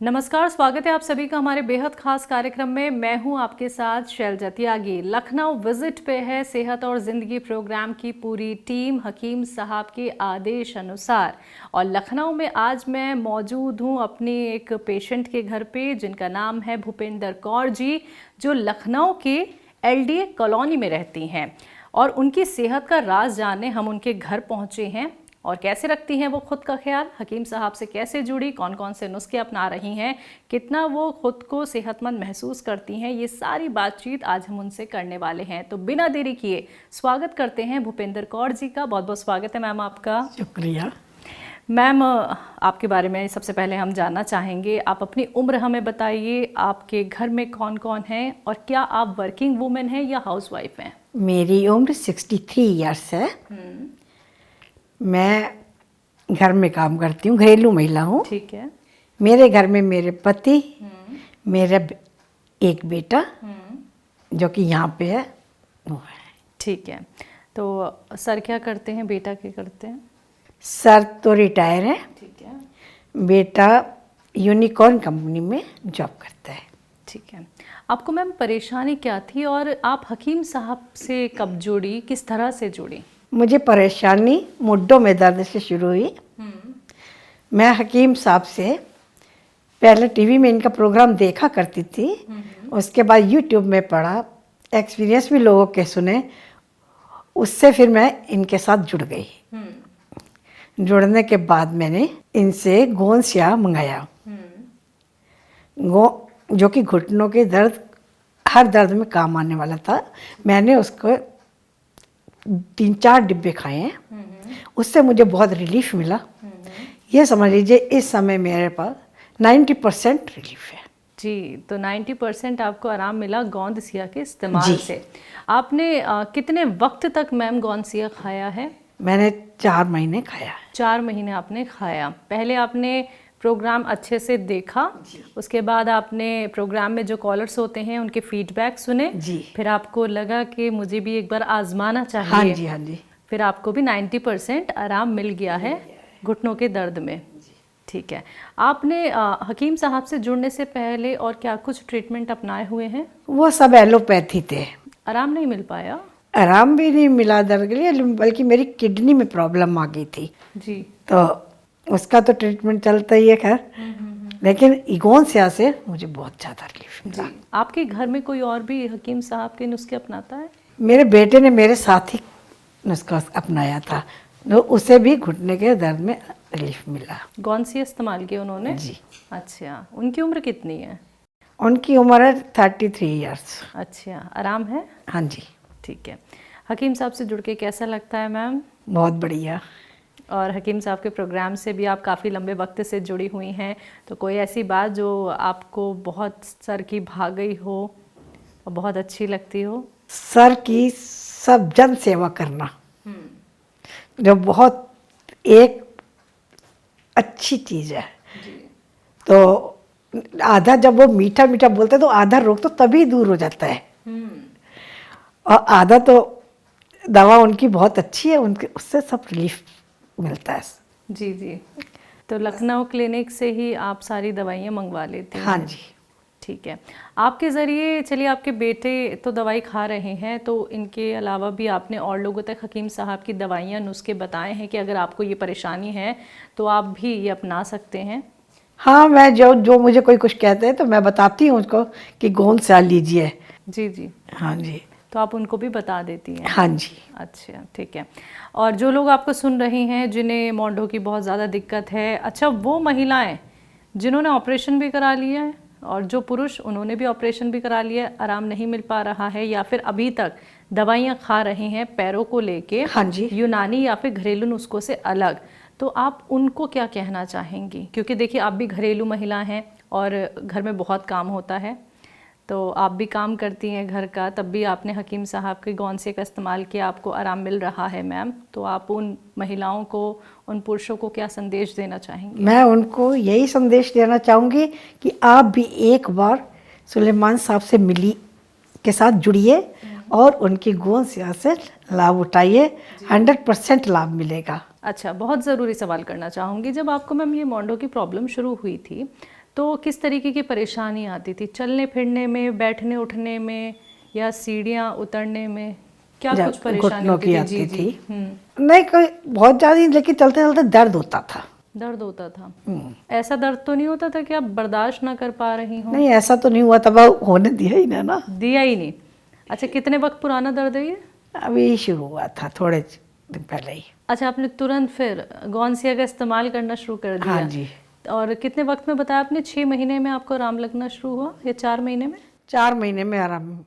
नमस्कार, स्वागत है आप सभी का हमारे बेहद खास कार्यक्रम में। मैं हूं आपके साथ शैलजा त्यागी। लखनऊ विजिट पे है सेहत और ज़िंदगी प्रोग्राम की पूरी टीम हकीम साहब के आदेश अनुसार। और लखनऊ में आज मैं मौजूद हूं अपनी एक पेशेंट के घर पे, जिनका नाम है भूपेंद्र कौर जी, जो लखनऊ के LDA कॉलोनी में रहती हैं। और उनकी सेहत का राज जानने हम उनके घर पहुंचे हैं। और कैसे रखती हैं वो खुद का ख्याल, हकीम साहब से कैसे जुड़ी, कौन कौन से नुस्खे अपना रही हैं, कितना वो खुद को सेहतमंद महसूस करती हैं, ये सारी बातचीत आज हम उनसे करने वाले हैं। तो बिना देरी किए स्वागत करते हैं भूपेंद्र कौर जी का। बहुत बहुत स्वागत है मैम आपका। शुक्रिया मैम, आपके बारे में सबसे पहले हम जानना चाहेंगे। आप अपनी उम्र हमें बताइए, आपके घर में कौन कौन है और क्या आप वर्किंग वूमेन हैं या हाउसवाइफ हैं? मेरी उम्र 63 ईयर्स है। मैं घर में काम करती हूँ, घरेलू महिला हूँ। ठीक है। मेरे घर में मेरे पति, मेरा एक बेटा जो कि यहाँ पे है, वो है। ठीक है। तो सर क्या करते हैं, बेटा क्या करते हैं? सर तो रिटायर है, ठीक है। बेटा यूनिकॉर्न कंपनी में जॉब करता है। ठीक है। आपको मैम परेशानी क्या थी और आप हकीम साहब से कब जुड़ी, किस तरह से जुड़ी? मुझे परेशानी मुड्ढों में दर्द से शुरू हुई। मैं हकीम साहब से पहले टीवी में इनका प्रोग्राम देखा करती थी, उसके बाद यूट्यूब में पढ़ा, एक्सपीरियंस भी लोगों के सुने, उससे फिर मैं इनके साथ जुड़ गई। जुड़ने के बाद मैंने इनसे गोंद स्याह मंगाया, जो कि घुटनों के दर्द, हर दर्द में काम आने वाला था। मैंने उसको 3-4 डिब्बे खाए हैं, उससे मुझे बहुत रिलीफ मिला। ये समझ लीजिए इस समय मेरे पास 90% रिलीफ है जी। तो 90% आपको आराम मिला गोंद सिया के इस्तेमाल से। आपने कितने वक्त तक मैम गोंद सिया खाया है? मैंने 4 महीने खाया है। 4 महीने आपने खाया। पहले आपने प्रोग्राम अच्छे से देखा, उसके बाद आपने प्रोग्राम में जो कॉलर्स होते हैं उनके फीडबैक सुने जी। फिर आपको लगा कि मुझे भी एक बार आजमाना चाहिए। हाँ जी, हाँ जी। फिर आपको भी 90% आराम मिल गया है घुटनों के दर्द में। ठीक है। आपने हकीम साहब से जुड़ने से पहले और क्या कुछ ट्रीटमेंट अपनाए हुए हैं? वो सब एलोपैथी थे। आराम नहीं मिल पाया? आराम भी नहीं मिला दर्द के लिए, बल्कि मेरी किडनी में प्रॉब्लम आ गई थी जी। तो उसका तो ट्रीटमेंट चलता ही है खैर, लेकिन गोंद स्याह से मुझे बहुत ज़्यादा रिलीफ मिला। आपके घर में कोई और भी हकीम साहब के नुस्खे अपनाता है? मेरे बेटे ने मेरे साथ ही नुस्खा अपनाया था, तो उसे भी घुटने के दर्द में रिलीफ मिला। गोंद सिया इस्तेमाल किया उन्होंने? जी। अच्छा। उनकी उम्र कितनी है? उनकी उम्र है 33 ईयर्स। अच्छा, आराम है? हाँ जी। ठीक है। हकीम साहब से जुड़ के कैसा लगता है मैम? बहुत बढ़िया। और हकीम साहब के प्रोग्राम से भी आप काफ़ी लंबे वक्त से जुड़ी हुई हैं, तो कोई ऐसी बात जो आपको बहुत सर की भा गई हो और बहुत अच्छी लगती हो? सर की सब जन सेवा करना जो बहुत एक अच्छी चीज़ है। तो आधा जब वो मीठा मीठा बोलते तो आधा रोग तो तभी दूर हो जाता है, और आधा तो दवा उनकी बहुत अच्छी है, उनके उससे सब रिलीफ मिलता है। जी जी। तो लखनऊ क्लिनिक से ही आप सारी दवाइयाँ मंगवा लेते हैं? हाँ जी। ठीक है। आपके ज़रिए, चलिए आपके बेटे तो दवाई खा रहे हैं, तो इनके अलावा भी आपने और लोगों तक हकीम साहब की दवाइयाँ नुस्खे बताए हैं कि अगर आपको ये परेशानी है तो आप भी ये अपना सकते हैं? हाँ, मैं जो मुझे कोई कुछ कहते हैं तो मैं बताती हूँ उसको कि गोंद स्याह लीजिए। जी जी। हाँ जी। तो आप उनको भी बता देती हैं? हाँ जी। अच्छा, ठीक है। और जो लोग आपको सुन रही हैं जिन्हें मोंढों की बहुत ज़्यादा दिक्कत है, अच्छा वो महिलाएं जिन्होंने ऑपरेशन भी करा लिया है और जो पुरुष उन्होंने भी ऑपरेशन भी करा लिया, आराम नहीं मिल पा रहा है, या फिर अभी तक दवाइयाँ खा रहे हैं पैरों को लेके, हाँ जी। यूनानी या फिर घरेलू नुस्खों से अलग, तो आप उनको क्या कहना चाहेंगी? क्योंकि देखिए आप भी घरेलू महिला हैं और घर में बहुत काम होता है, तो आप भी काम करती हैं घर का, तब भी आपने हकीम साहब के गोंद स्याह का इस्तेमाल किया, आपको आराम मिल रहा है मैम, तो आप उन महिलाओं को, उन पुरुषों को क्या संदेश देना चाहेंगी? मैं उनको यही संदेश देना चाहूँगी कि आप भी एक बार सुलेमान साहब से मिली के साथ जुड़िए और उनकी गोंद स्याह से लाभ उठाइए, 100% लाभ मिलेगा। अच्छा, बहुत ज़रूरी सवाल करना चाहूँगी, जब आपको मैम ये मोंढों की प्रॉब्लम शुरू हुई थी तो किस तरीके की परेशानी आती थी? चलने फिरने में, बैठने उठने में, या सीढ़ियाँ उतरने में? क्या जब कुछ परेशानी घुटनों होती की थी? आती जी जी। थी। नहीं कोई बहुत ज़्यादा नहीं, लेकिन चलते चलते दर्द होता था। दर्द होता था। ऐसा दर्द तो नहीं होता था कि आप बर्दाश्त ना कर पा रही हो? नहीं ऐसा तो नहीं हुआ, तब होने दिया ही ना। दिया ही नहीं। अच्छा, कितने वक्त पुराना दर्द है ये? अभी शुरू हुआ था थोड़े दिन पहले ही। अच्छा, आपने तुरंत फिर गौनसिया का इस्तेमाल करना शुरू कर दिया? हाँ जी। और कितने वक्त में बताया आपने? 6 महीने में आपको आराम लगना शुरू हुआ या 4 महीने में? 4 महीने में आराम।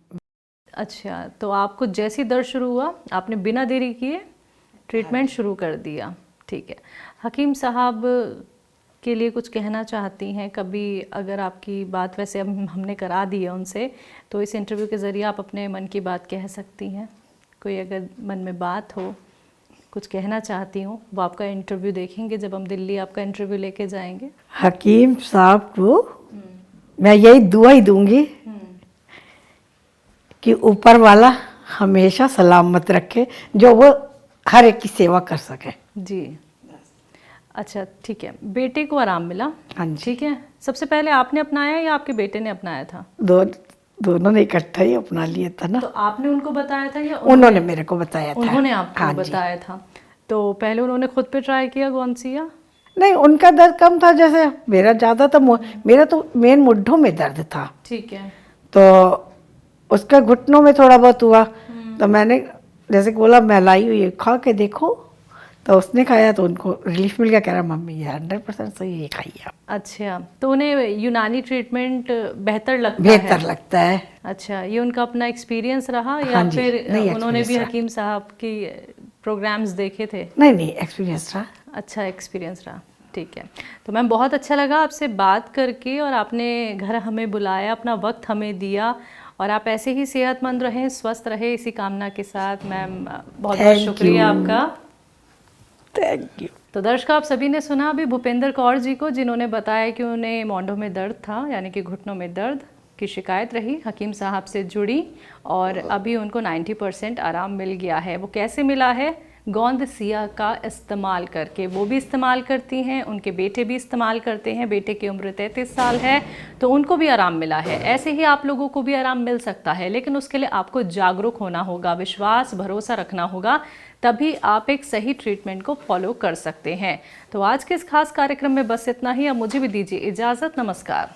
अच्छा, तो आपको जैसी दर्द शुरू हुआ आपने बिना देरी किए ट्रीटमेंट शुरू कर दिया। ठीक है, हकीम साहब के लिए कुछ कहना चाहती हैं? कभी अगर आपकी बात, वैसे हमने करा दी है उनसे, तो इस इंटरव्यू के ज़रिए आप अपने मन की बात कह सकती हैं। कोई अगर मन में बात हो, कुछ कहना चाहती हूँ, वो आपका इंटरव्यू देखेंगे जब हम दिल्ली आपका इंटरव्यू लेके जाएंगे। हकीम साहब को मैं यही दुआ ही दूंगी कि ऊपर वाला हमेशा सलामत रखे, जो वो हर एक की सेवा कर सके। जी, अच्छा ठीक है। बेटे को आराम मिला? हाँ जी। ठीक है, सबसे पहले आपने अपनाया या आपके बेटे ने अपनाया था? दोनों ने इकट्ठा ही अपना लिया था ना। तो आपने उनको बताया था या उन्होंने मेरे को बताया था। उन्होंने आपको हाँ जी। बताया था? तो पहले उन्होंने खुद पे ट्राई किया गौनसिया? नहीं उनका दर्द कम था, जैसे मेरा ज़्यादा था। मेरा तो मेन मुड्ढों में दर्द था। ठीक है। तो उसका घुटनों में थोड़ा बहुत हुआ, तो मैंने जैसे कि बोला मैं लाई हुई है, खा के देखो। तो उसने खाया तो उनको रिलीफ मिल गया, कह रहा मम्मी ये 100% सही है, खाइए आप। अच्छा, तो उन्हें यूनानी ट्रीटमेंट बेहतर लगता है? बेहतर लगता है। अच्छा, ये उनका अपना एक्सपीरियंस रहा या हाँ जी, फिर नहीं, उन्होंने भी experience हकीम साहब की प्रोग्राम्स देखे थे? नहीं एक्सपीरियंस रहा। अच्छा एक्सपीरियंस रहा। ठीक है, तो मैम बहुत अच्छा लगा आपसे बात करके, और आपने घर हमें बुलाया, अपना वक्त हमें दिया, और आप ऐसे ही सेहतमंद रहें, स्वस्थ रहे, इसी कामना के साथ। मैम बहुत बहुत शुक्रिया आपका। Thank you. तो दर्शकों, आप सभी ने सुना अभी भूपेंद्र कौर जी को, जिन्होंने बताया कि उन्हें मोंढों में दर्द था, यानी कि घुटनों में दर्द की शिकायत रही, हकीम साहब से जुड़ी, और अभी उनको 90% आराम मिल गया है। वो कैसे मिला है? गौनसिया का इस्तेमाल करके। वो भी इस्तेमाल करती हैं, उनके बेटे भी इस्तेमाल करते हैं। बेटे की उम्र 33 साल है, तो उनको भी आराम मिला है। ऐसे ही आप लोगों को भी आराम मिल सकता है, लेकिन उसके लिए आपको जागरूक होना होगा, विश्वास भरोसा रखना होगा, तभी आप एक सही ट्रीटमेंट को फॉलो कर सकते हैं। तो आज के इस खास कार्यक्रम में बस इतना ही। अब मुझे भी दीजिए इजाज़त। नमस्कार।